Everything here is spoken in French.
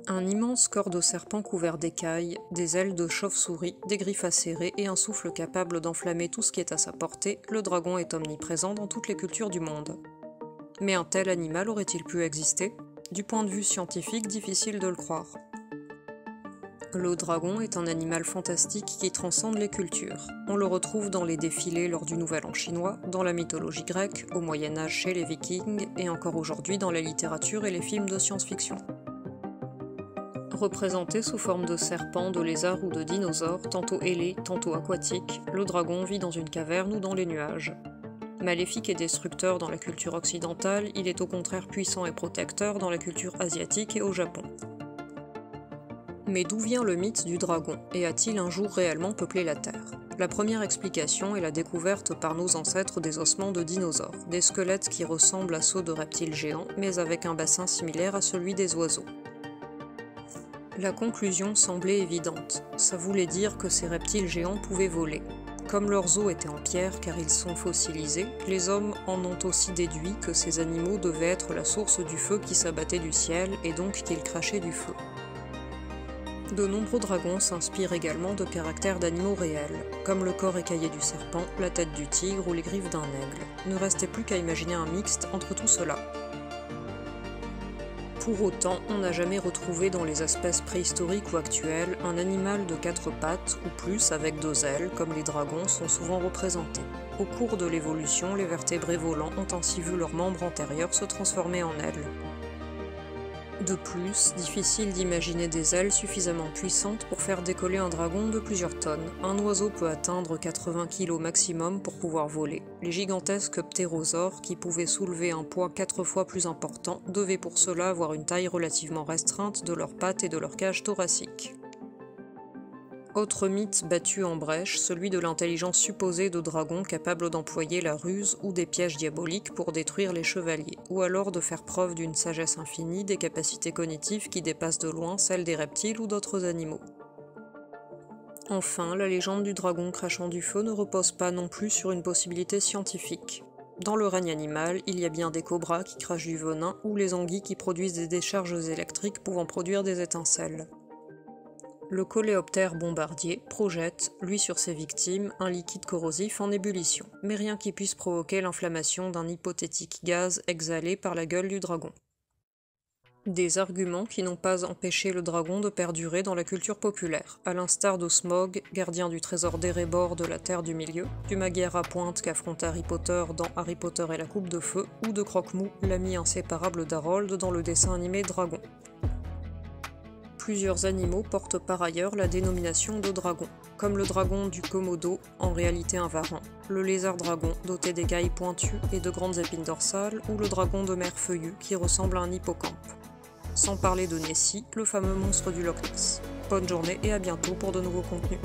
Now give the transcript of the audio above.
Un immense corps de serpent couvert d'écailles, des ailes de chauve-souris, des griffes acérées et un souffle capable d'enflammer tout ce qui est à sa portée, le dragon est omniprésent dans toutes les cultures du monde. Mais un tel animal aurait-il pu exister? Du point de vue scientifique, difficile de le croire. Le dragon est un animal fantastique qui transcende les cultures. On le retrouve dans les défilés lors du Nouvel An chinois, dans la mythologie grecque, au Moyen-Âge chez les Vikings et encore aujourd'hui dans la littérature et les films de science-fiction. Représenté sous forme de serpent, de lézard ou de dinosaure, tantôt ailé, tantôt aquatique, le dragon vit dans une caverne ou dans les nuages. Maléfique et destructeur dans la culture occidentale, il est au contraire puissant et protecteur dans la culture asiatique et au Japon. Mais d'où vient le mythe du dragon, et a-t-il un jour réellement peuplé la Terre? La première explication est la découverte par nos ancêtres des ossements de dinosaures, des squelettes qui ressemblent à ceux de reptiles géants, mais avec un bassin similaire à celui des oiseaux. La conclusion semblait évidente, ça voulait dire que ces reptiles géants pouvaient voler. Comme leurs os étaient en pierre car ils sont fossilisés, les hommes en ont aussi déduit que ces animaux devaient être la source du feu qui s'abattait du ciel et donc qu'ils crachaient du feu. De nombreux dragons s'inspirent également de caractères d'animaux réels, comme le corps écaillé du serpent, la tête du tigre ou les griffes d'un aigle. Ne restait plus qu'à imaginer un mixte entre tout cela. Pour autant, on n'a jamais retrouvé dans les espèces préhistoriques ou actuelles un animal de 4 pattes ou plus avec 2 ailes, comme les dragons sont souvent représentés. Au cours de l'évolution, les vertébrés volants ont ainsi vu leurs membres antérieurs se transformer en ailes. De plus, difficile d'imaginer des ailes suffisamment puissantes pour faire décoller un dragon de plusieurs tonnes. Un oiseau peut atteindre 80 kg maximum pour pouvoir voler. Les gigantesques ptérosaures, qui pouvaient soulever un poids 4 fois plus important, devaient pour cela avoir une taille relativement restreinte de leurs pattes et de leur cage thoracique. Autre mythe battu en brèche, celui de l'intelligence supposée de dragons capables d'employer la ruse ou des pièges diaboliques pour détruire les chevaliers, ou alors de faire preuve d'une sagesse infinie, des capacités cognitives qui dépassent de loin celles des reptiles ou d'autres animaux. Enfin, la légende du dragon crachant du feu ne repose pas non plus sur une possibilité scientifique. Dans le règne animal, il y a bien des cobras qui crachent du venin ou les anguilles qui produisent des décharges électriques pouvant produire des étincelles. Le coléoptère bombardier projette, lui sur ses victimes, un liquide corrosif en ébullition, mais rien qui puisse provoquer l'inflammation d'un hypothétique gaz exhalé par la gueule du dragon. Des arguments qui n'ont pas empêché le dragon de perdurer dans la culture populaire, à l'instar de Smaug, gardien du trésor d'Erebor de la Terre du Milieu, du Magyar à pointe qu'affronte Harry Potter dans Harry Potter et la Coupe de Feu, ou de Croque-Mou, l'ami inséparable d'Harold dans le dessin animé Dragon. Plusieurs animaux portent par ailleurs la dénomination de dragon, comme le dragon du Komodo, en réalité un varan, le lézard-dragon doté d'écailles pointues et de grandes épines dorsales, ou le dragon de mer feuillu qui ressemble à un hippocampe. Sans parler de Nessie, le fameux monstre du Loch Ness. Bonne journée et à bientôt pour de nouveaux contenus.